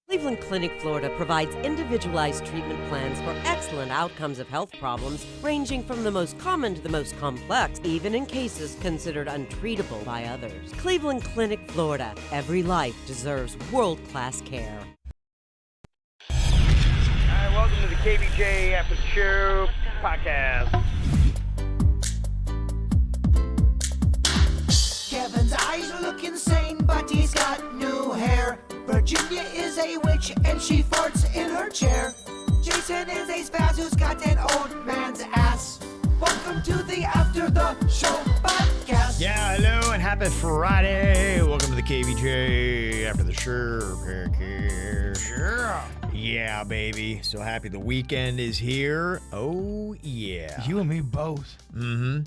Cleveland Clinic, Florida provides individualized treatment plans for excellent outcomes of health problems ranging from the most common to the most complex, even in cases considered untreatable by others. Cleveland Clinic, Florida. Every life deserves world-class care. All right, welcome to the KVJ After the Show podcast. Kevin's eyes look insane, but he's got new hair. Virginia is a witch and she farts in her chair. Jason is a spaz who's got an old man's ass. Welcome to the After the Show podcast. Yeah, hello and happy Friday. Welcome to the KVJ After the Show podcast. Yeah, baby. So happy the weekend is here. Oh, yeah. You and me both. Mm-hmm.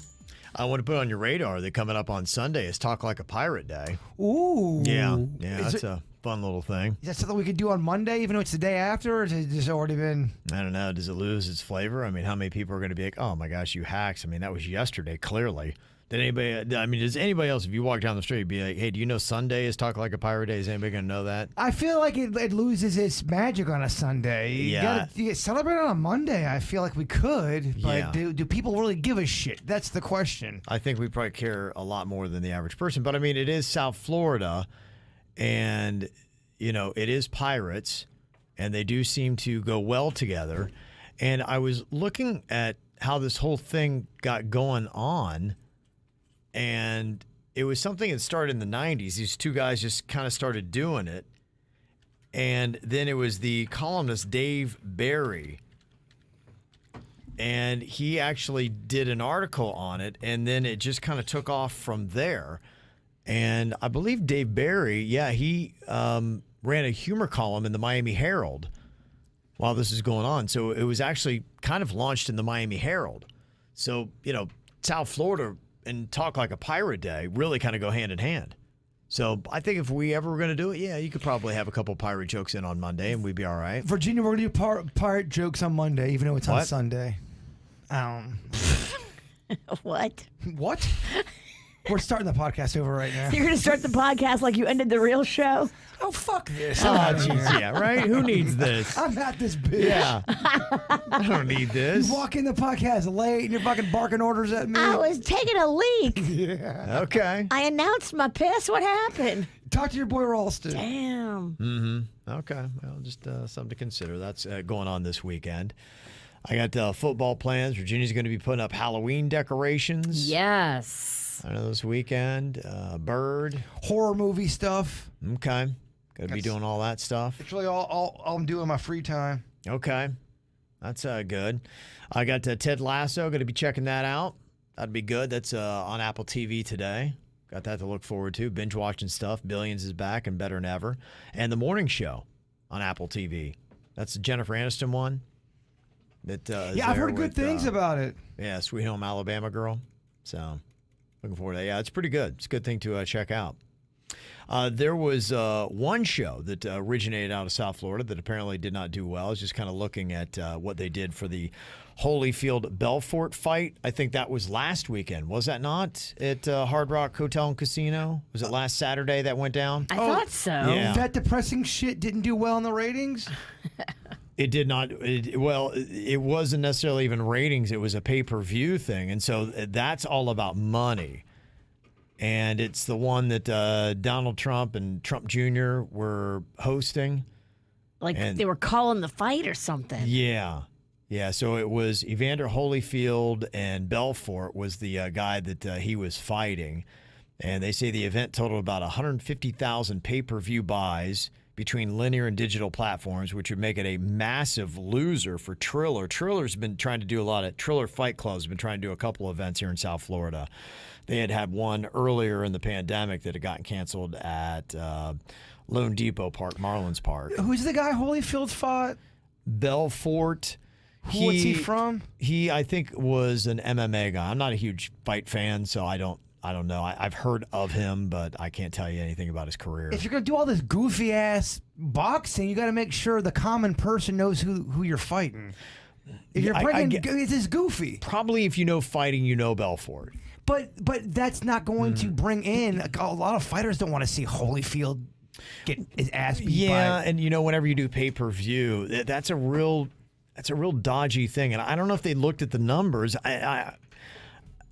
I want to put on your radar that coming up on Sunday is Talk Like a Pirate Day. Ooh. Yeah, that's a fun little thing. Is that something we could do on Monday, even though it's the day after, or has it just already been? I don't know. Does it lose its flavor? I mean, how many people are going to be like, oh my gosh, you hacks? I mean, that was yesterday, clearly. Does anybody else, if you walk down the street, be like, hey, do you know Sunday is Talk Like a Pirate Day? Is anybody going to know that? I feel like it loses its magic on a Sunday. Yeah. You get celebrate on a Monday. I feel like we could, but Yeah. do people really give a shit? That's the question. I think we probably care a lot more than the average person. But I mean, it is South Florida, and, you know, it is pirates, and they do seem to go well together. And I was looking at how this whole thing got going on, and it was something that started in the 90s. These two guys just kind of started doing it. And then it was the columnist Dave Barry. And he actually did an article on it, and then it just kind of took off from there. And I believe Dave Barry, he ran a humor column in the Miami Herald while this is going on. So it was actually kind of launched in the Miami Herald. So, you know, South Florida and Talk Like a Pirate Day really kind of go hand in hand. So I think if we ever were going to do it, you could probably have a couple pirate jokes in on Monday and we'd be all right. Virginia, we're going to do pirate jokes on Monday, even though it's on What? Sunday. What? What? We're starting the podcast over right now. You're going to start the podcast like you ended the real show? Oh, fuck this. Oh, jeez, yeah, right? Who needs this? I'm not this bitch. Yeah. I don't need this. You walk in the podcast late and you're fucking barking orders at me. I was taking a leak. Yeah. Okay. I announced my piss. What happened? Talk to your boy Ralston. Damn. Mm-hmm. Okay. Well, just something to consider. That's going on this weekend. I got football plans. Virginia's going to be putting up Halloween decorations. Yes. I know this weekend. Bird. Horror movie stuff. Okay. Going to be doing all that stuff. It's really all I'm doing in my free time. Okay. That's good. I got Ted Lasso. Going to be checking that out. That'd be good. That's on Apple TV today. Got that to look forward to. Binge watching stuff. Billions is back and better than ever. And The Morning Show on Apple TV. That's the Jennifer Aniston one. That is I've there heard good with, things about it. Yeah, Sweet Home Alabama girl. So looking forward to that. Yeah, it's pretty good. It's a good thing to check out. There was one show that originated out of South Florida that apparently did not do well. I was just kind of looking at what they did for the Holyfield-Belfort fight. I think that was last weekend. Was that not at Hard Rock Hotel and Casino? Was it last Saturday that went down? I thought so. Yeah. That depressing shit didn't do well in the ratings? It did not. It wasn't necessarily even ratings. It was a pay-per-view thing. And so that's all about money. And it's the one that Donald Trump and Trump Jr. were hosting. Like And- they were calling the fight or something. Yeah. Yeah. So it was Evander Holyfield and Belfort was the guy that he was fighting. And they say the event totaled about 150,000 pay-per-view buys between linear and digital platforms, which would make it a massive loser for Triller. Triller's been trying to do a lot of Triller Fight Club's been trying to do a couple of events here in South Florida. They had one earlier in the pandemic that had gotten canceled at Lone Depot Park, Marlins Park. Who's the guy Holyfield fought? Belfort. What's he from? He, I think, was an MMA guy. I'm not a huge fight fan, so I don't know. I've heard of him, but I can't tell you anything about his career. If you're going to do all this goofy ass boxing, you got to make sure the common person knows who you're fighting. If you're bringing, it's just goofy. Probably if you know fighting, you know Belfort. But that's not going to bring in a lot of fighters don't want to see Holyfield get his ass beat Yeah, by. and whenever you do pay-per-view, that's a real dodgy thing. And I don't know if they looked at the numbers.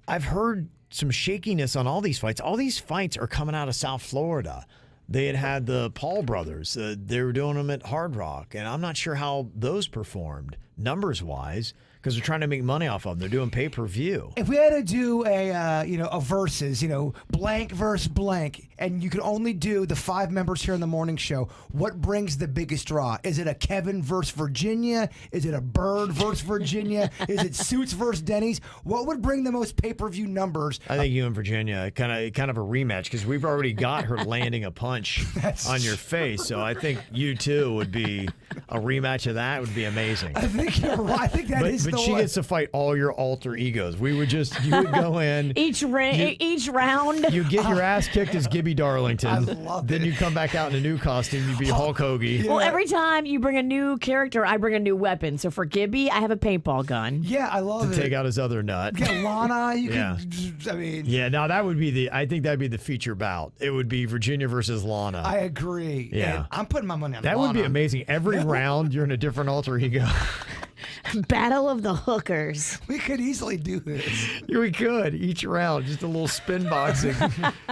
I've heard some shakiness on all these fights. All these fights are coming out of South Florida. They had the Paul brothers. They were doing them at Hard Rock, and I'm not sure how those performed numbers-wise because they're trying to make money off of them. They're doing pay-per-view. If we had to do a versus, blank versus blank, and you could only do the 5 members here in the morning show, what brings the biggest draw? Is it a Kevin versus Virginia? Is it a Bird versus Virginia? Is it Suits versus Denny's? What would bring the most pay-per-view numbers? I think you and Virginia kind of a rematch because we've already got her landing a punch on your face. So I think you two would be a rematch of that would be amazing. I think you're right. I think that is But the she one. gets to fight all your alter egos. You would go in. Each round. You get your ass kicked as Gibby Darlington. I love then it. you come back out in a new costume. You'd be Hulk Hogan. Well, every time you bring a new character, I bring a new weapon. So for Gibby, I have a paintball gun. Yeah, I love To it. take out his other nut. Yeah, Lana, you Yeah. could, I mean, Yeah, now that would be I think that'd be the feature bout. It would be Virginia versus Lana. I agree. Yeah. And I'm putting my money on That Lana. would be amazing. Every round, you're in a different alter ego. Battle of the Hookers. We could easily do this. Yeah, we could. Each round, just a little spin boxing.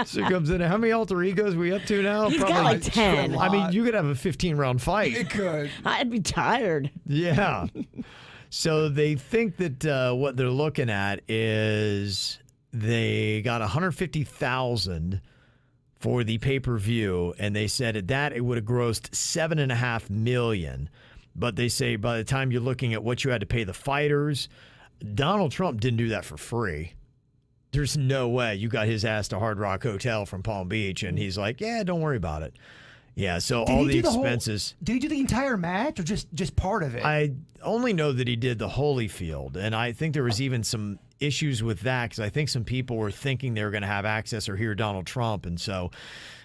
So it comes in. How many alter egos are we up to now? He's got like 10. I mean, you could have a 15-round fight. It could. I'd be tired. Yeah. So they think that what they're looking at is they got $150,000 for the pay-per-view, and they said at that it would have grossed $7.5 million. But they say by the time you're looking at what you had to pay the fighters, Donald Trump didn't do that for free. There's no way you got his ass to Hard Rock Hotel from Palm Beach, and he's like, yeah, don't worry about it. Yeah, so Did all he the do expenses. Did he do the entire match or just part of it? I only know that he did the Holyfield, and I think there was even some issues with that because I think some people were thinking they were going to have access or hear Donald Trump, and so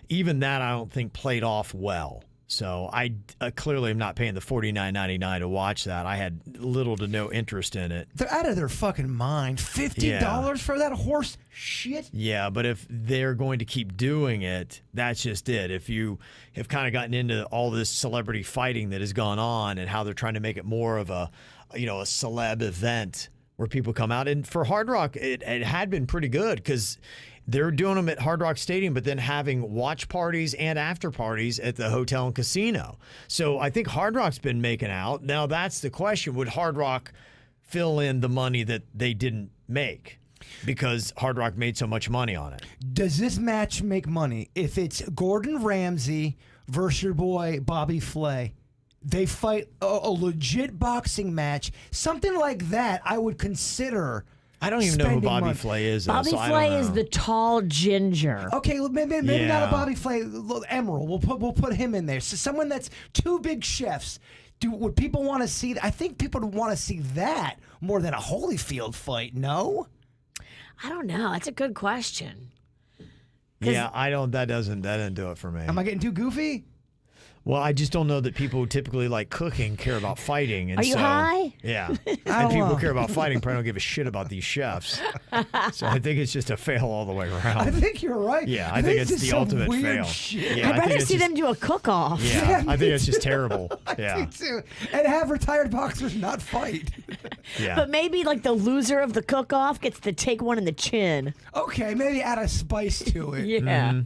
even that I don't think played off well. So I clearly am not paying the $49.99 to watch that. I had little to no interest in it. They're out of their fucking mind. $50 for that horse shit? Yeah, but if they're going to keep doing it, that's just it. If you have kind of gotten into all this celebrity fighting that has gone on and how they're trying to make it more of a celeb event where people come out. And for Hard Rock, it had been pretty good because they're doing them at Hard Rock Stadium, but then having watch parties and after parties at the hotel and casino. So I think Hard Rock's been making out. Now that's the question. Would Hard Rock fill in the money that they didn't make? Because Hard Rock made so much money on it. Does this match make money if it's Gordon Ramsay versus your boy Bobby Flay? They fight a legit boxing match. Something like that I would consider. I don't even know who spending Bobby money. Flay is. Though, Bobby so I Flay don't is know. the tall ginger. Okay, maybe not Yeah. a Bobby Flay. Emerald. We'll put him in there. So someone that's two big chefs. Would people want to see? I think people would want to see that more than a Holyfield fight. No. I don't know. That's a good question. Yeah, I don't. That doesn't do it for me. Am I getting too goofy? Well, I just don't know that people who typically like cooking care about fighting. And Are you so, high? Yeah. I And don't people know. who care about fighting probably don't give a shit about these chefs. So I think it's just a fail all the way I around. think you're right. Yeah, I think it's just the some ultimate weird fail. Shit. Yeah, I'd I rather think it's see just- them do a cook-off. Yeah, Yeah, I me think it's just too. terrible. Me Yeah. too. And have retired boxers not fight. Yeah. But maybe like the loser of the cook-off gets to take one in the chin. Okay, maybe add a spice to it. Yeah.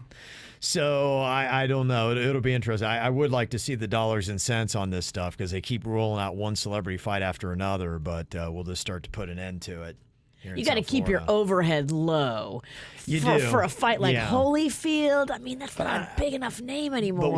So I don't know. It'll be interesting. I would like to see the dollars and cents on this stuff because they keep rolling out one celebrity fight after another, but we'll just start to put an end to it. here in You got to South keep your Florida. overhead low. You for, do. For a fight like Yeah. Holyfield, I mean, that's not a big enough name anymore.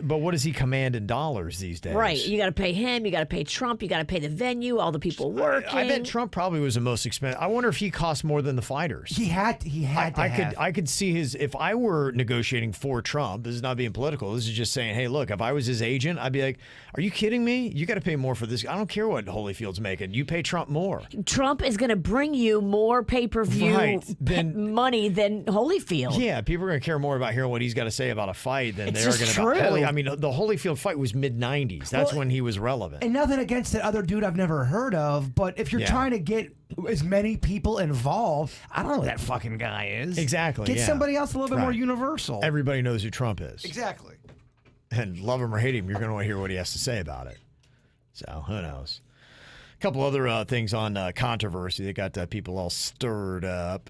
But what does he command in dollars these days? Right. You got to pay him. You got to pay Trump. You got to pay the venue, all the people working. I bet Trump probably was the most expensive. I wonder if he cost more than the fighters. He had to. I could see his. If I were negotiating for Trump, this is not being political. This is just saying, hey, look, if I was his agent, I'd be like, are you kidding me? You got to pay more for this. I don't care what Holyfield's making. You pay Trump more. Trump is going to bring you more pay-per-view Right. money than Holyfield. Yeah, people are going to care more about hearing what he's got to say about a fight than It's they are just going to about true. I mean, the Holyfield fight was mid-'90s. That's Well, when he was relevant. And nothing against that other dude I've never heard of, but if you're Yeah. trying to get as many people involved, I don't know who that fucking guy is. Exactly, Get yeah. somebody else a little bit more Right. universal. Everybody knows who Trump is. Exactly. And love him or hate him, you're going to want to hear what he has to say about it. So who knows? A couple other things on controversy that got people all stirred up.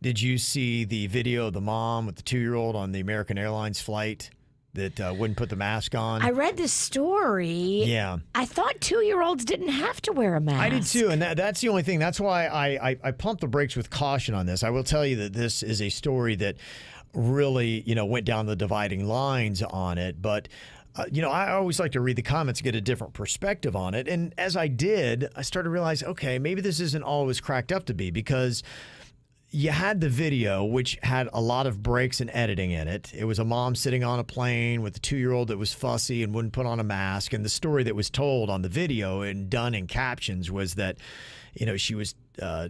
Did you see the video of the mom with the 2-year-old on the American Airlines flight that wouldn't put the mask on? I read the story. Yeah. I thought 2-year-olds didn't have to wear a mask. I did too, and that's the only thing. That's why I pumped the brakes with caution on this. I will tell you that this is a story that really, went down the dividing lines on it. But, I always like to read the comments to get a different perspective on it. And as I did, I started to realize, okay, maybe this isn't all it was cracked up to be, because you had the video, which had a lot of breaks and editing in it. It was a mom sitting on a plane with a 2-year-old that was fussy and wouldn't put on a mask. And the story that was told on the video and done in captions was that, she was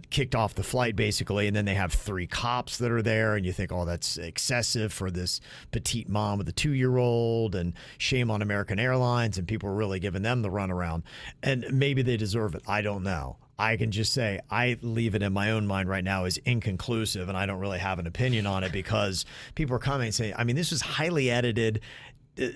kicked off the flight basically. And then they have 3 cops that are there. And you think, oh, that's excessive for this petite mom with a 2-year-old, and shame on American Airlines. And people are really giving them the runaround. And maybe they deserve it. I don't know. I can just say I leave it in my own mind right now as inconclusive, and I don't really have an opinion on it because people are commenting saying, I mean, this was highly edited.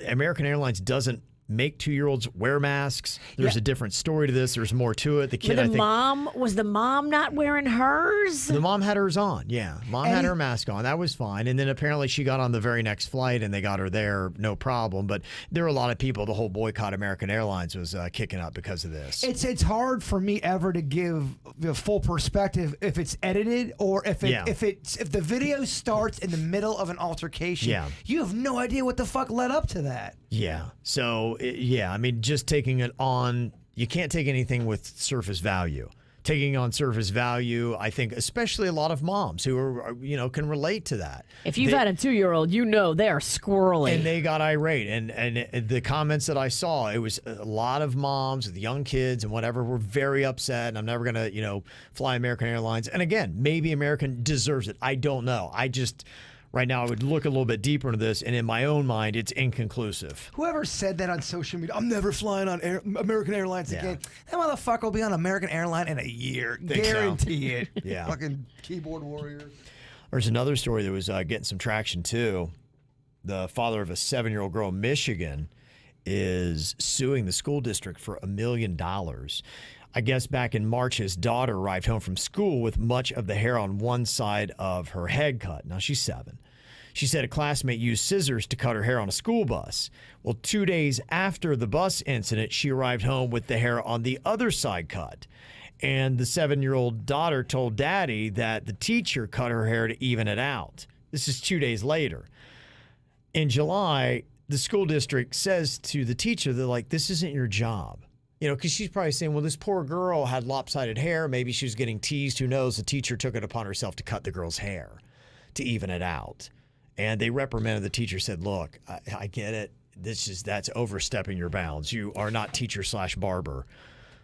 American Airlines doesn't make 2-year-olds wear masks. There's a different story to this. There's more to it. The kid, But was the mom not wearing hers? The mom had hers on. Yeah. Mom had her mask on. That was fine. And then apparently she got on the very next flight and they got her there. No problem. But there were a lot of people. The whole boycott American Airlines was kicking up because of this. It's hard for me ever to give the full perspective if it's edited or if the video starts in the middle of an altercation. Yeah. You have no idea what the fuck led up to that. Yeah. So, I mean, just taking it on, you can't take anything with surface value. Taking on surface value, I think, especially a lot of moms who are, can relate to that. If you've had a 2-year-old, they are squirrely. And they got irate. And the comments that I saw, it was a lot of moms with young kids and whatever were very upset. And I'm never going to, fly American Airlines. And again, maybe American deserves it. I don't know. Right now, I would look a little bit deeper into this, and in my own mind, it's inconclusive. Whoever said that on social media, I'm never flying on American Airlines again. That motherfucker will be on American Airline in a year. Guarantee it. Yeah. Fucking keyboard warrior. There's another story that was getting some traction, too. The father of a 7-year-old girl in Michigan is suing the school district for $1 million. I guess back in March, his daughter arrived home from school with much of the hair on one side of her head cut. Now, she's 7. She said a classmate used scissors to cut her hair on a school bus. Well, 2 days after the bus incident, she arrived home with the hair on the other side cut. And the 7-year-old daughter told daddy that the teacher cut her hair to even it out. This is 2 days later. In July, the school district says to the teacher, they're like, this isn't your job. Because she's probably saying, well, this poor girl had lopsided hair. Maybe she was getting teased. Who knows? The teacher took it upon herself to cut the girl's hair to even it out. And they reprimanded the teacher, said, look, I get it. That's overstepping your bounds. You are not teacher/barber.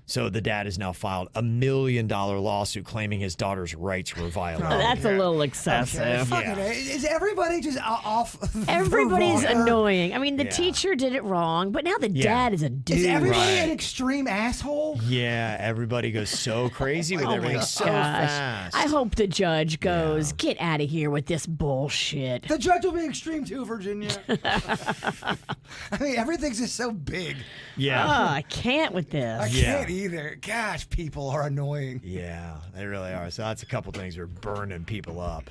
So the dad has now filed $1 million lawsuit claiming his daughter's rights were violated. That's a little excessive. Yeah. Is everybody just off? Everybody's annoying. I mean, the teacher did it wrong, but now the dad is a dude. Is everybody an extreme asshole? Yeah, everybody goes so crazy with everything so fast. I hope the judge goes, get out of here with this bullshit. The judge will be extreme too, Virginia. I mean, everything's just so big. Yeah. Oh, I can't with this. I can't either. Gosh, people are annoying. Yeah, they really are. So that's a couple things that are burning people up.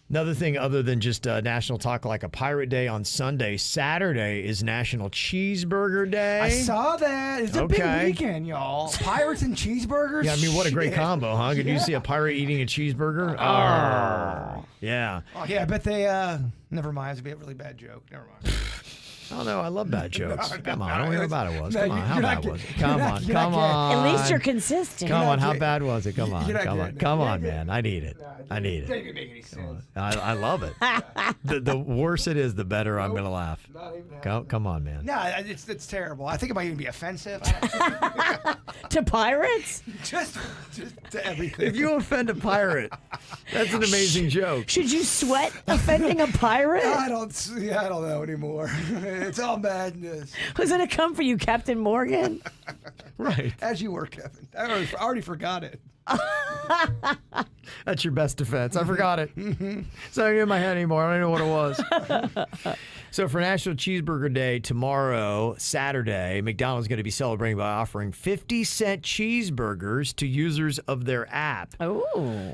Another thing other than just National Talk Like a Pirate Day on Sunday, Saturday is National Cheeseburger Day. I saw that. It's a big weekend, y'all. Pirates and cheeseburgers. Yeah, I mean, what a great combo, huh? Could you see a pirate eating a cheeseburger? Oh. Yeah. Oh, yeah, I bet they, never mind. It's going to be a really bad joke. Never mind. Oh, no, I love bad jokes. Come on, I don't know how bad it was. No, Come on, how bad was it? Come on, come on. At least you're consistent. Come on, how bad was it? Come on, come on, man. I need it. I need it. Doesn't make any sense. I love it. The worse it is, the better I'm going to laugh. Come on, man. No, it's terrible. I think it might even be offensive. To pirates? just to everything. If you offend a pirate, that's an amazing joke. Should you sweat offending a pirate? I don't know anymore. It's all madness. Who's going to come for you, Captain Morgan? Right. As you were, Kevin. I already forgot it. That's your best defense. I forgot it. It's not in my head anymore. I don't know what it was. So for National Cheeseburger Day tomorrow, Saturday, McDonald's is going to be celebrating by offering 50-cent cheeseburgers to users of their app. Oh.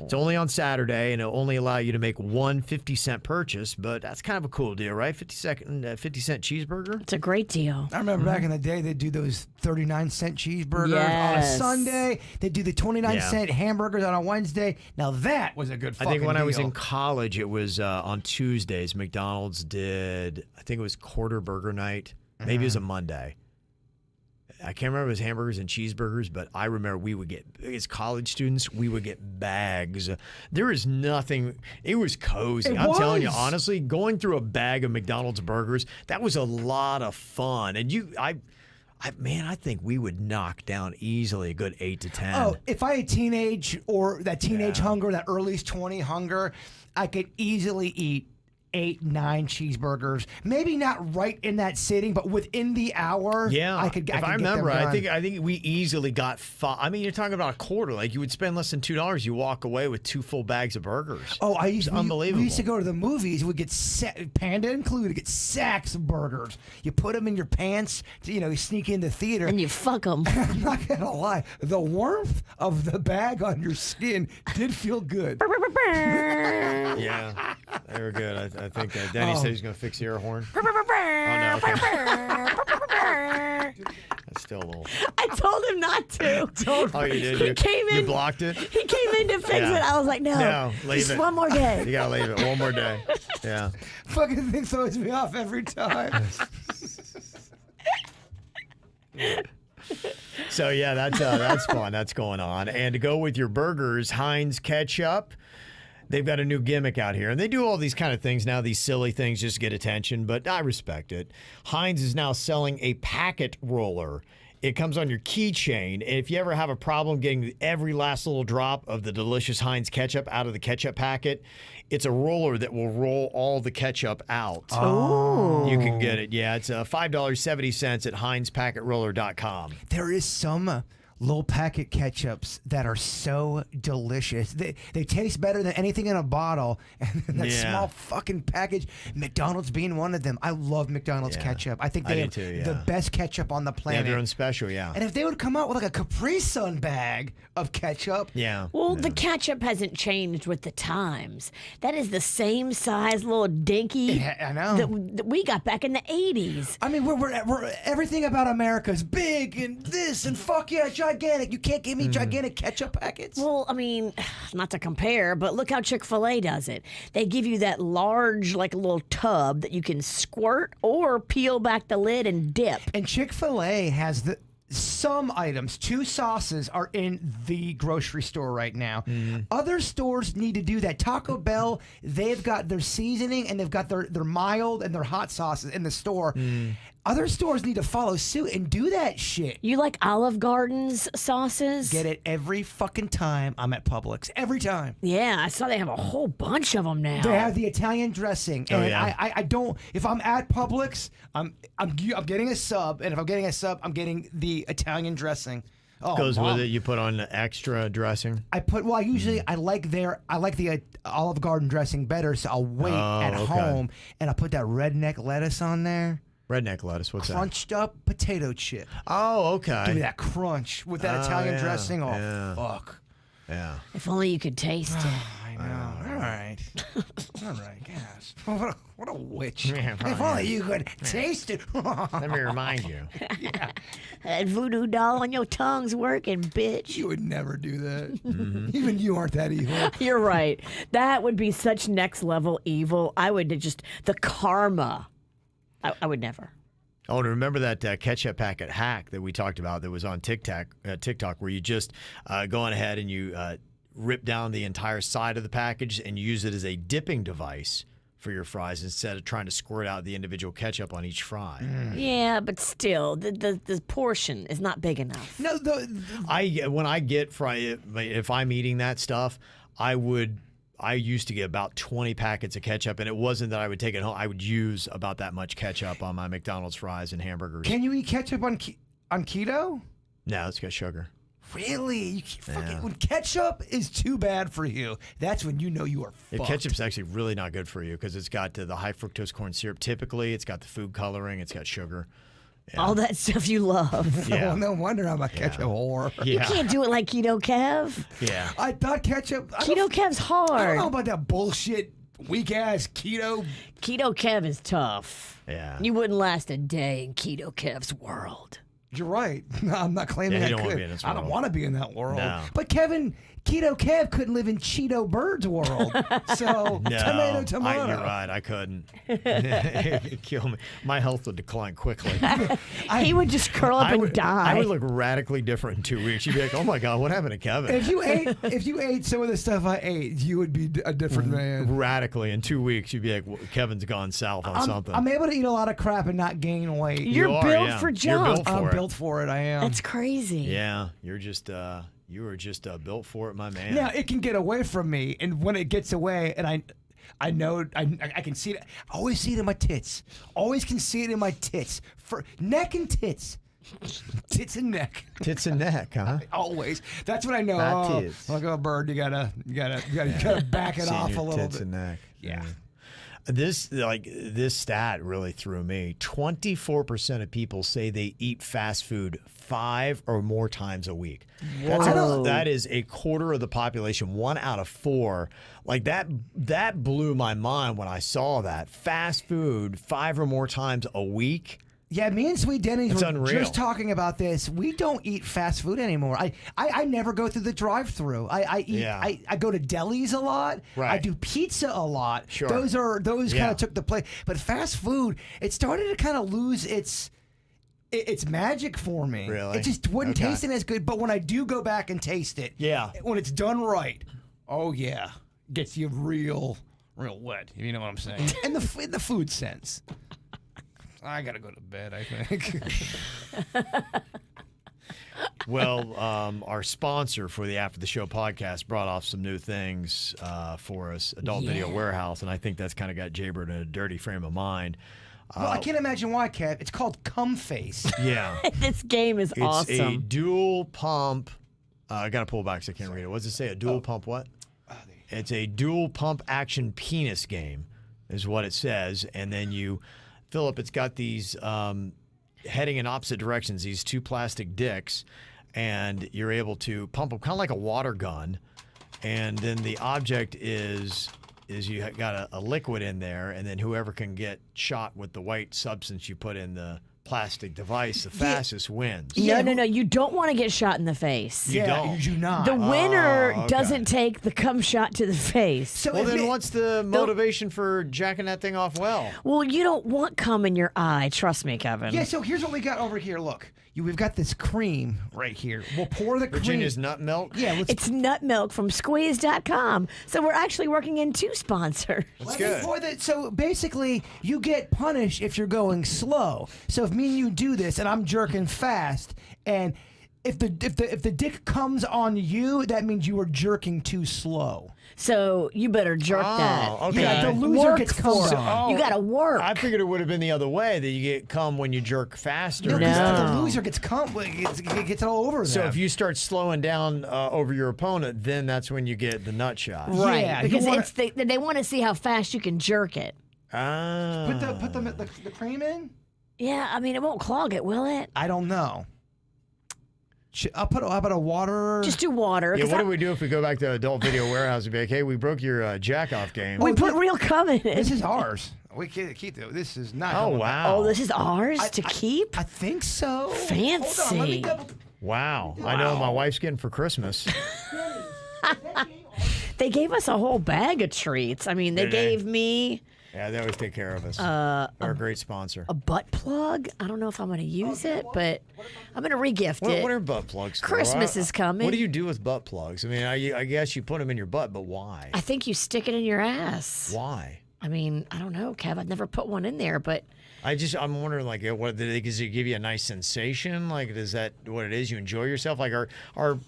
It's only on Saturday, and it'll only allow you to make one 50-cent purchase, but that's kind of a cool deal, right? 50-cent cheeseburger? It's a great deal. I remember back in the day, they'd do those 39-cent cheeseburgers on a Yes. Sunday. They'd do the 29-cent hamburgers on a Wednesday. Now that was a good fucking I think when I was deal. in college, it was on Tuesdays. McDonald's did, I think it was quarter burger night. Maybe it was a Monday. I can't remember if it was hamburgers and cheeseburgers, but I remember we would get, as college students, we would get bags. There is nothing, it was cozy. I'm telling you, honestly, going through a bag of McDonald's burgers, that was a lot of fun. And I think we would knock down easily a good 8 to 10. Oh, if I had teenage or that teenage hunger, that early 20 hunger, I could easily eat 8, 9 cheeseburgers. Maybe not right in that sitting, but within the hour. Yeah, I could. If I get remember, them done. I think we easily got 5. I mean, you're talking about a quarter. Like you would spend less than $2, you walk away with 2 full bags of burgers. Oh, unbelievable. We used to go to the movies. We'd get Panda included. Get sacks of burgers. You put them in your pants. You sneak in the theater. And you fuck them. I'm not gonna lie. The warmth of the bag on your skin did feel good. Yeah, they were good. I think Denny said he's going to fix the air horn. Oh, no. That's still a little. I told him not to. Oh, you did? He came in. You blocked it? He came in to fix it. I was like, no, leave just it. one more day. You got to leave it. One more day. Yeah. Fucking thing throws me off every time. So, yeah, that's fun. That's going on. And to go with your burgers, Heinz ketchup. They've got a new gimmick out here, and they do all these kind of things now, these silly things just to get attention, but I respect it. Heinz is now selling a packet roller. It comes on your keychain. If you ever have a problem getting every last little drop of the delicious Heinz ketchup out of the ketchup packet, it's a roller that will roll all the ketchup out. Oh. You can get it. Yeah, it's $5.70 at HeinzPacketRoller.com. There is some little packet ketchups that are so delicious. They taste better than anything in a bottle. And that small fucking package, McDonald's being one of them. I love McDonald's ketchup. I think they have the best ketchup on the They planet. have their own special, yeah. And if they would come out with like a Capri Sun bag of ketchup. Yeah. Well, the ketchup hasn't changed with the times. That is the same size little dinky I know. that we got back in the 80s. I mean, we're everything about America is big and this and fuck yeah, gigantic. You can't give me gigantic ketchup packets. Well, I mean, not to compare, but look how Chick-fil-A does it. They give you that large, like a little tub that you can squirt or peel back the lid and dip. And Chick-fil-A has some items, 2 sauces are in the grocery store right now. Other stores need to do that. Taco Bell, they've got their seasoning and they've got their mild and their hot sauces in the store. Other stores need to follow suit and do that shit. You like Olive Garden's sauces? Get it every fucking time I'm at Publix. Every time. Yeah, I saw they have a whole bunch of them now. They have the Italian dressing, and I don't. If I'm at Publix, I'm getting a sub, and if I'm getting a sub, I'm getting the Italian dressing. Oh, Goes Mom. with it. You put on extra dressing. I usually I like the Olive Garden dressing better, so I'll wait at home and I'll put that redneck lettuce on there. Redneck lettuce. What's Crunched up potato chip. Oh, okay. Give me that crunch with that Italian dressing. Oh, fuck. Yeah. If only you could taste it. I know. All right. All right, guys. What a witch. Yeah, If only you could taste it. Let me remind you. That voodoo doll on your tongue's working, bitch. You would never do that. Even you aren't that evil. You're right. That would be such next level evil. I would just, the karma. I would never. Oh, and remember that ketchup packet hack that we talked about that was on TikTok, where you just go on ahead and you rip down the entire side of the package and use it as a dipping device for your fries instead of trying to squirt out the individual ketchup on each fry. Yeah, but still, the portion is not big enough. No, When I get fry, if I'm eating that stuff, I used to get about 20 packets of ketchup, and it wasn't that I would take it home. I would use about that much ketchup on my McDonald's fries and hamburgers. can you eat ketchup on keto? No, it's got sugar. Really? You can't fucking, when ketchup is too bad for you, that's when you know you are Yeah, fucked. ketchup's actually really not good for you because it's got the high fructose corn syrup. Typically, it's got the food coloring. It's got sugar. All that stuff you love. Yeah. Well, no wonder I'm a ketchup whore. You Yeah. can't do it like Keto Kev. Yeah. I thought ketchup. Keto Kev's I don't hard. know about that bullshit, weak ass keto. Keto Kev is tough. Yeah. You wouldn't last a day in Keto Kev's world. You're right. No, I'm not claiming Yeah, I you don't wanna could. be in this I don't world. want to be in that world. No. But Kevin, Keto Kev couldn't live in Cheeto Bird's world. So No, tomato, tomato. you're right. I couldn't. It'd kill me. My health would decline quickly. He would just curl up and die. I would look radically different in 2 weeks. You'd be like, "Oh my God, what happened to Kevin?" If you ate some of the stuff I ate, you would be a different man. Radically in 2 weeks, you'd be like, "Kevin's gone south on something." I'm able to eat a lot of crap and not gain weight. You're You are, built yeah. for You're junk. built for I'm it. built for it. I am. That's crazy. Yeah, you're just you were just built for it, my man. Now it can get away from me, and when it gets away, and I know I can see it. I always see it in my tits. Always can see it in my tits. For neck and tits, tits and neck. Tits and neck, huh? Always. That's what I know. Fat Oh, tits. like a bird, you gotta back it Seeing off your a little tits bit. and neck. Yeah. This stat really threw me. 24% of people say they eat fast food 5 or more times a week. That is a quarter of the population, 1 out of 4. Like that blew my mind when I saw that. Fast food 5 or more times a week. Yeah, me and Sweet Denny's It's were unreal. just talking about this. We don't eat fast food anymore. I never go through the drive-through. I eat. Yeah. I go to delis a lot. Right. I do pizza a lot. Sure. Those kind Yeah. of took the place. But fast food, it started to kind of lose its magic for me. Really? It just wasn't Okay. tasting as good. But when I do go back and taste it, Yeah. when it's done right, oh yeah, gets you real wet. If you know what I'm saying. In the food sense. I gotta go to bed, I think. Well, our sponsor for the After the Show podcast brought off some new things for us, Adult Video Warehouse, and I think that's kind of got Jaybird in a dirty frame of mind. Well, I can't imagine why, Kev. It's called cum face. Yeah. This game is It's a awesome. dual pump. I got to pull back so I can't read it. What does it say? A dual pump what? It's a dual pump action penis game is what it says. And then Philip, it's got these heading in opposite directions, these 2 plastic dicks, and you're able to pump them kind of like a water gun. And then the object is you got a liquid in there, and then whoever can get shot with the white substance you put in the plastic device the fastest wins. No. You don't want to get shot in the face. You don't. You do not. The winner okay. doesn't take the cum shot to the face. So Well, if then it- what's the motivation for jacking that thing off well? Well, you don't want cum in your eye. Trust me, Kevin. Yeah, so here's what we got over here. Look, we've got this cream right here. We'll pour the Virginia's cream. nut milk? Yeah, let's It's nut milk from squeeze.com. So we're actually working in 2 sponsors. That's let good. me pour so basically, you get punished if you're going slow. So if me and you do this, and I'm jerking fast, and if the dick comes on you, that means you were jerking too slow. So you better jerk that. okay. Yeah, the And loser work gets for cum it. on. You got to work. I figured it would have been the other way, that you get cum when you jerk faster. No, because No. the loser gets cum. It gets all over So them. if you start slowing down over your opponent, then that's when you get the nut shot. Right. Yeah, you because wanna- it's they want to see how fast you can jerk it. Ah. put the cream in. Yeah, I mean, it won't clog it, will it? I don't know. How about a water? Just do water. Yeah, 'cause what I- do we do if we go back to Adult Video Warehouse and be like, hey, we broke your jack-off game? we put real cum in it. This is ours. We can't keep it. This is not. Oh, going wow. Oh, this is ours to keep? I think so. Fancy. Hold on, let me double. Wow. I know what my wife's getting for Christmas. They gave us a whole bag of treats. I mean, they Did they? gave me Yeah, they always take care of us. They're a great sponsor. a butt plug. I don't know if I'm going to use it, but I'm going to regift it. What are butt plugs for? Christmas is coming. What do you do with butt plugs? I mean, I guess you put them in your butt, but why? I think you stick it in your ass. Why? I mean, I don't know, Kev. I've never put one in there, but I'm wondering, like, what does it give you a nice sensation? Like, is that what it is? You enjoy yourself? Like, are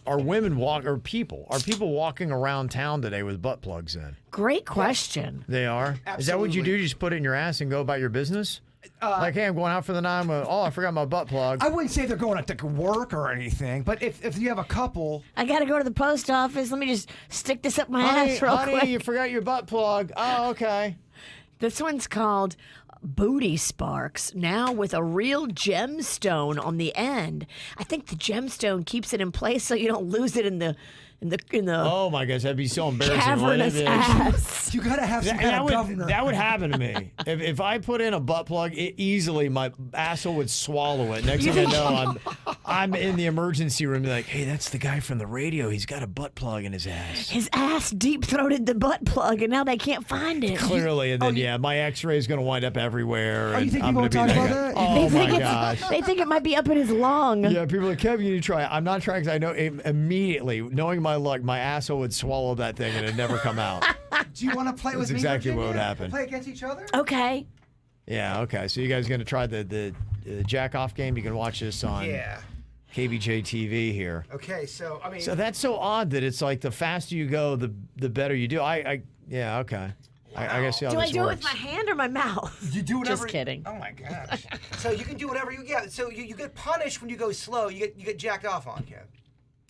women are people walking around town today with butt plugs in? great question. They are. Is that what you do? You just put it in your ass and go about your business? Like, hey, I'm going out for the night. Oh, I forgot my butt plug. I wouldn't say they're going out to work or anything, but if you have a couple, I gotta go to the post office. Let me just stick this up my ass real honey, quick. you forgot your butt plug. Oh, okay. This one's called Booty Sparks, now with a real gemstone on the end. I think the gemstone keeps it in place so you don't lose it in the Oh my gosh, that'd be so embarrassing. cavernous wouldn't it? ass. you gotta have some kind of governor. That would happen to me. If I put in a butt plug, easily my asshole would swallow it. Next thing I know, I'm in the emergency room. Like, hey, that's the guy from the radio. He's got a butt plug in his ass. His ass deep-throated the butt plug, and now they can't find it. Clearly, and then my X-ray is going to wind up everywhere. you think I'm you won't gonna be talk that about guy. that? Oh my gosh. They think it might be up in his lung. Yeah, people are like, Kevin, you need to try it. I'm not trying because I know immediately, knowing my luck, my asshole would swallow that thing and it'd never come out. Do you want to play with me? exactly what Virginia? would happen. Play against each other? Okay. Yeah, okay. So you guys going to try the jack-off game? You can watch this on KVJ TV here. Okay, so I mean, So that's so odd that it's like the faster you go, the better you do. Yeah, okay. I guess see how Do I this do it works. with my hand or my mouth? you do whatever. Just kidding. Oh my gosh. So you can do whatever you get. So you get punished when you go slow. You get jacked off on, Kev.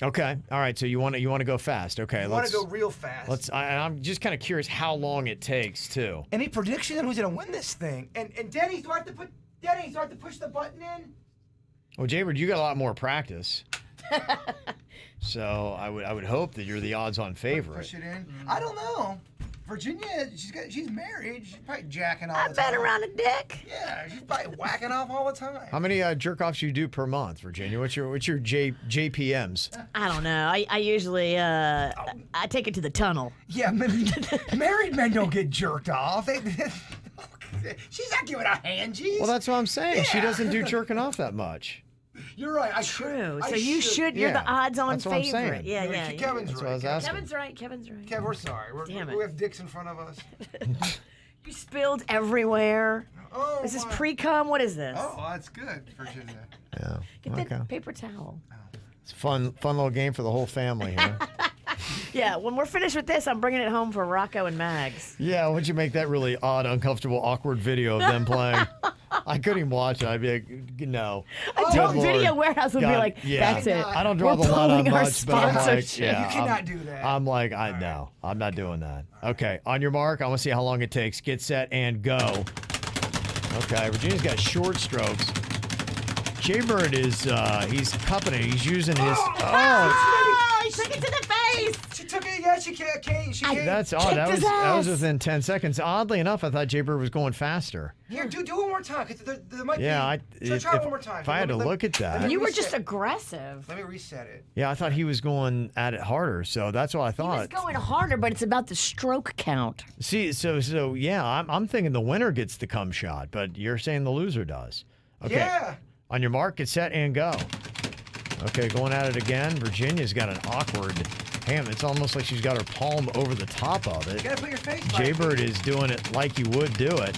Okay. All right. So you want to go fast. Okay. You want to go real fast. I'm just kind of curious how long it takes too. Any prediction on who's gonna win this thing? And Denny, do I have to push the button in? Well, Jaybird, you got a lot more practice. So I would hope that you're the odds-on favorite. Push it in. I don't know. Virginia, she's married. She's probably jacking all the I've been time. around a dick. Yeah, she's probably whacking off all the time. How many jerk-offs you do per month, Virginia? What's your JPMs? I don't know. I usually I take it to the tunnel. Yeah, married men don't get jerked off. She's not giving a hand, geez. Well, that's what I'm saying. She Yeah. doesn't do jerking off that much. You're right. True. So you should. You're the Yeah, odds-on that's what I'm saying. favorite. Yeah, yeah. Kevin's That's what I right. was asking. Kevin's right. Kevin's right. Kev, we're sorry. Damn it. We have dicks in front of us. You spilled everywhere. Oh, This is my- pre-cum. What is this? Oh, that's good, Virginia. Yeah. Get Okay. that paper towel. It's a fun little game for the whole family here. Yeah, when we're finished with this, I'm bringing it home for Rocco and Mags. Yeah, why don't you make that really odd, uncomfortable, awkward video of them playing? I couldn't even watch it. I'd be like, no. I told Video Warehouse would be God, like, yeah. that's it. I don't draw We're the line on pulling our much, but I'm like, sponsorship. yeah. You cannot do that. I'm like, no, I'm not doing that. Okay, on your mark, I want to see how long it takes. Get set and go. Okay, Virginia's got short strokes. Jaybird is, he's cupping it. He's using his, Oh, he took it to the face. She took it. Yeah, she can't. She can't. that's odd. Kicked That was, his that was ass. within 10 seconds. Oddly enough, I thought Jaybird was going faster. Here, do it one more time. Cause there might Yeah, be. Try it one more time. if I had to look at that. You were reset. just aggressive. Let me reset it. Yeah, I thought he was going at it harder, so that's what I He was thought. going harder, but it's about the stroke count. See, so yeah, I'm thinking the winner gets the cum shot, but you're saying the loser does. Okay. Yeah. On your mark, get set and go. Okay, going at it again. Virginia's got an awkward hand. It's almost like she's got her palm over the top of it. You gotta put your face. by it. Jaybird is doing it like you would do it.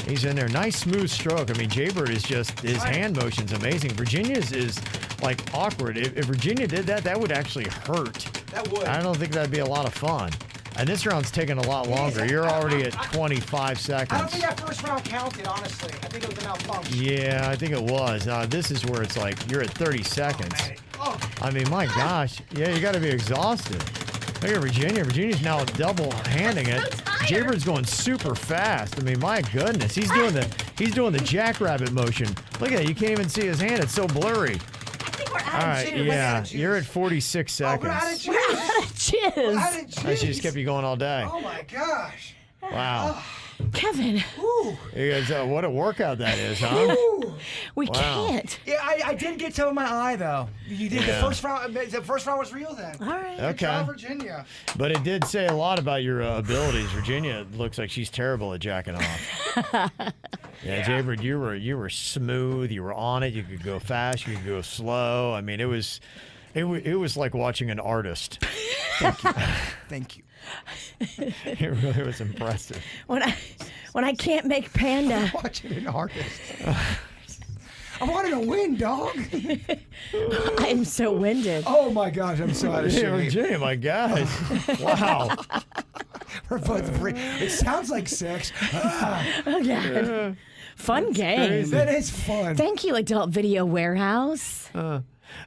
He's in there. Nice smooth stroke. I mean, Jaybird is just, his hand motion's amazing. Virginia's is like awkward. If Virginia did that, that would actually hurt. That would. I don't think that'd be a lot of fun. And this round's taking a lot longer. You're already at 25 I don't seconds. think that first round counted, honestly. I think it was a malfunction. Yeah, I think it was. This is where it's like you're at 30 seconds. Oh, I mean, my gosh. Yeah, you got to be exhausted. Look at Virginia. Virginia's now double handing it. Jaybird's going super fast. I mean, my goodness. He's doing the jackrabbit motion. Look at it. You can't even see his hand. It's so blurry. I think we're All out of right, juice. yeah. You're at 46 oh, we're out of seconds. juice. We're out of We're out jizz. of I she juice. just kept you going all day. Oh my gosh. Wow. Kevin, Ooh. You guys, what a workout that is, huh? Ooh. we Wow. can't. Yeah, I did get some in my eye though. You did Yeah. the first round. The first round was real then. All right. Good job, Okay. Virginia. But it did say a lot about your abilities. Virginia looks like she's terrible at jacking off. Yeah, Jaybird, you were smooth. You were on it. You could go fast. You could go slow. I mean, it was like watching an artist. Thank you. It really was impressive. When I can't make panda, Watching an artist. I wanted to win, dog. I'm so winded. Oh my gosh, I'm so out of Yeah, shape. Virginia, my gosh. Wow. We're both it sounds like sex. Oh, yeah. Fun game. That is fun. Thank you, Adult Video Warehouse.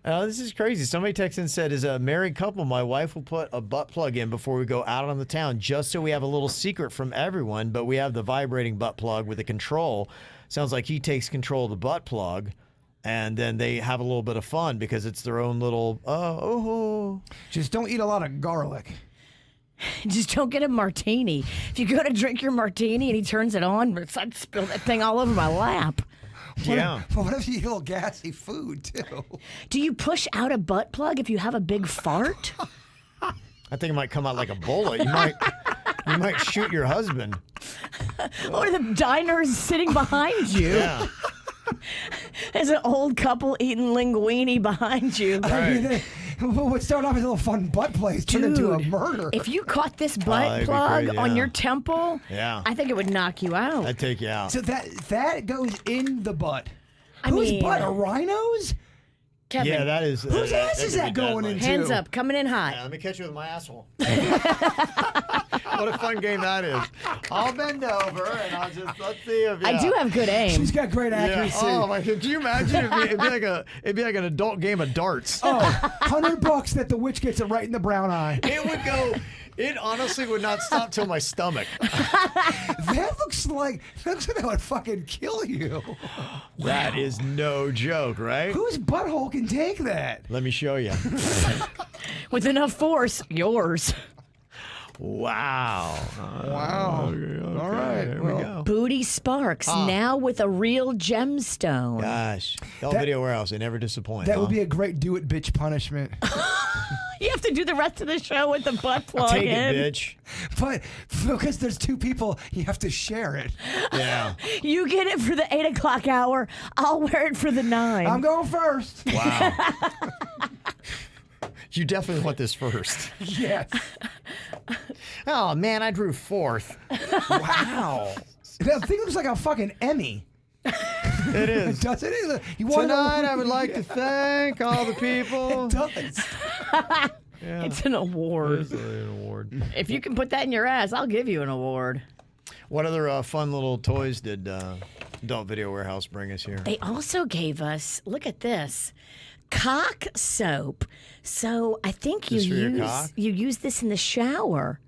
This is crazy. Somebody texted and said, as a married couple, my wife will put a butt plug in before we go out on the town just so we have a little secret from everyone, but we have the vibrating butt plug with a control. Sounds like he takes control of the butt plug, and then they have a little bit of fun because it's their own little, Just don't eat a lot of garlic. Just don't get a martini. If you go to drink your martini and he turns it on, I'd spill that thing all over my lap. Yeah. What if you eat a little gassy food, too? Do you push out a butt plug if you have a big fart? I think it might come out like a bullet. You might shoot your husband. Or the diner's sitting behind you. Yeah. There's an old couple eating linguine behind you. I mean, what started off as a little fun butt play turned into a murder. If you caught this butt that'd be plug great, on yeah. your temple, Yeah. I think it would knock you out. I'd take you out. So that goes in the butt. I Whose mean- butt? A rhino's? Kevin, Yeah, that is. Whose ass is that going into? hands up, coming in hot. Yeah, let me catch you with my asshole. What a fun game that is. I'll bend over and let's see if I do have good aim. She's got great accuracy. Oh my! Can you imagine? It'd be like an adult game of darts. Oh, $100 that the witch gets it right in the brown eye. It would go. It honestly would not stop till my stomach. That looks like that would fucking kill you. That is no joke, right? Whose butthole can take that? Let me show you. With enough force, yours. Wow. Wow. All right. There we go. Booty Sparks, now with a real gemstone. Gosh, Del That- Video Warehouse, they never disappoint. That huh? would be a great do it bitch punishment. You have to do the rest of the show with the butt plug Take in. it, bitch. But because there's two people, you have to share it. Yeah. You get it for the 8 o'clock hour. I'll wear it for the 9. I'm going first. Wow. You definitely want this first. Yes. Oh man, I drew fourth. Wow. That thing looks like a fucking Emmy. It is. Does it? You wanna know- Tonight, I would like to thank all the people. It does. It's an award. It's an award. If you can put that in your ass, I'll give you an award. What other fun little toys did Adult Video Warehouse bring us here? They also gave us, look at this, cock soap. So I think Just for your cock? you use this in the shower.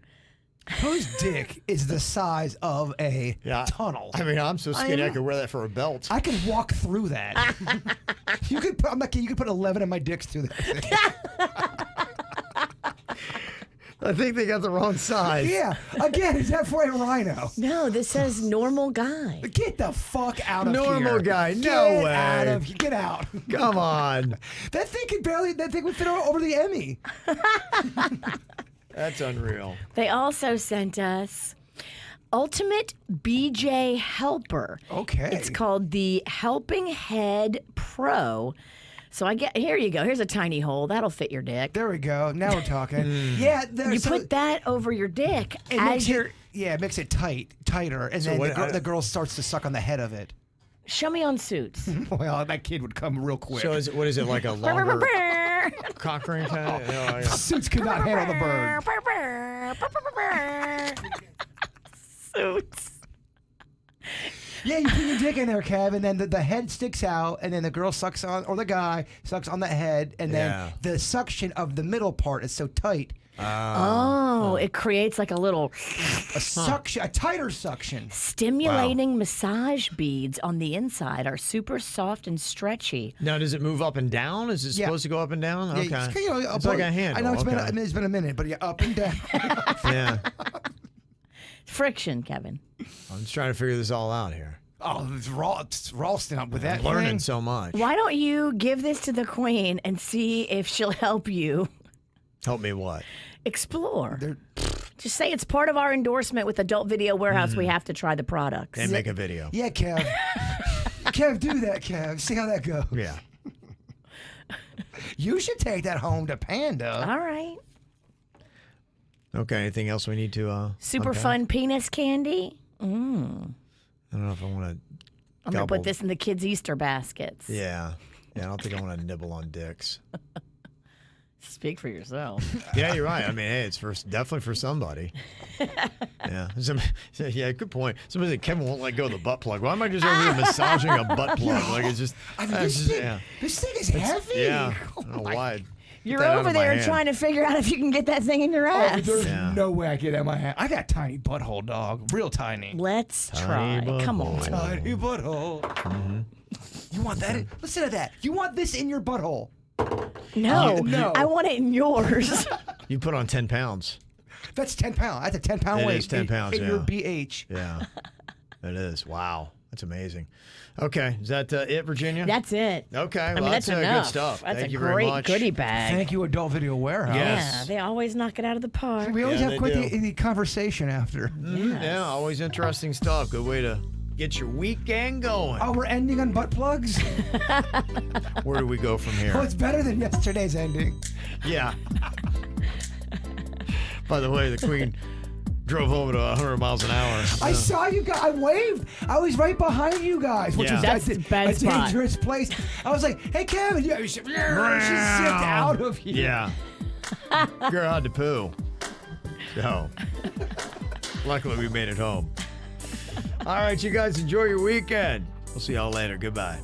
Whose dick is the size of a tunnel? I mean, I'm so skinny I know. could wear that for a belt. I could walk through that. You could put. I'm like, you could put 11 of my dicks through that thing. I think they got the wrong size. Yeah. Again, is that for a rhino? No, this says normal guy. Get the fuck out of here. Normal guy. No Get way. Out of, get out. Come on. That thing could barely. That thing would fit over the Emmy. That's unreal. They also sent us Ultimate BJ Helper. Okay. It's called the Helping Head Pro. So here you go. Here's a tiny hole. That'll fit your dick. There we go. Now we're talking. Yeah. You put that over your dick as you're. Yeah, it makes it tighter, and So then what- the girl starts to suck on the head of it. Show me on Suits. Well, that kid would come real quick. So what is it, like a longer cock ring kind of? Suits could not handle the bird. Suits. Yeah, you put your dick in there, Kev, and then the head sticks out, and then the girl sucks on, or the guy sucks on the head, and then Yeah. the suction of the middle part is so tight. Oh, it creates like a little A tighter suction. stimulating massage beads on the inside are super soft and stretchy. Now, does it move up and down? Is it Yeah. supposed to go up and down? Okay. Yeah, It's like a handle. I know okay. it's been a minute, but yeah, up and down. Yeah. Friction, Kevin. I'm just trying to figure this all out here. Oh, it's Ralston up with that I'm learning thing. so much. Why don't you give this to the queen and see if she'll help you Help me what? explore? Just say it's part of our endorsement with Adult Video Warehouse. We have to try the products. And make a video. Yeah, Kev. Kev, do that, Kev. See how that goes. Yeah. You should take that home to Panda. All right. Okay. Anything else we need to? Super unpack? fun penis candy. I don't know if I want to. I'm going to put this in the kids' Easter baskets. Yeah. Yeah. I don't think I want to nibble on dicks. Speak for yourself. Yeah, you're right. I mean, hey, it's definitely for somebody. Yeah. Yeah, good point. Somebody said Kevin won't let go of the butt plug. Why am I just over here massaging a butt plug? Like, it's just. I mean, this thing is heavy. Yeah. I don't know why. You're over there trying to figure out if you can get that thing in your ass. There's no way I get it in my hand. I got a tiny butthole, dog. Real tiny. Let's try. Come on. Tiny butthole. Mm-hmm. You want that? Listen to that. You want this in your butthole? No. No. I want it in yours. You put on 10 pounds. That's 10 pounds. That's a 10-pound weight. It is 10 pounds, in your BH. Yeah. It is. Wow. That's amazing. Okay. Is that it, Virginia? That's it. Okay. I Well, mean, that's that's enough. good stuff. That's Thank a you very great much. goodie bag. Thank you, Adult Video Warehouse. Yes. Yeah, they always knock it out of the park. We always Yeah, have they quite do. the conversation after. Yeah, always interesting stuff. Good way to get your weekend going. Oh, we're ending on butt plugs? Where do we go from here? Oh, it's better than yesterday's ending. Yeah. By the way, the Queen drove home at 100 miles an hour. I saw you guys. I waved. I was right behind you guys, which Yeah. is That's a bad spot. dangerous place. I was like, "Hey, Kevin, you should sit out of here." Yeah. You're out to poo. So, luckily we made it home. All right, you guys enjoy your weekend. We'll see y'all later. Goodbye.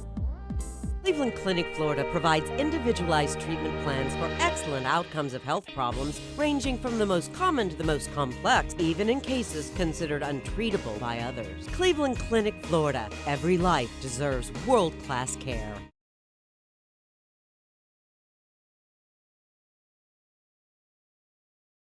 Cleveland Clinic, Florida provides individualized treatment plans for excellent outcomes of health problems, ranging from the most common to the most complex, even in cases considered untreatable by others. Cleveland Clinic, Florida. Every life deserves world-class care.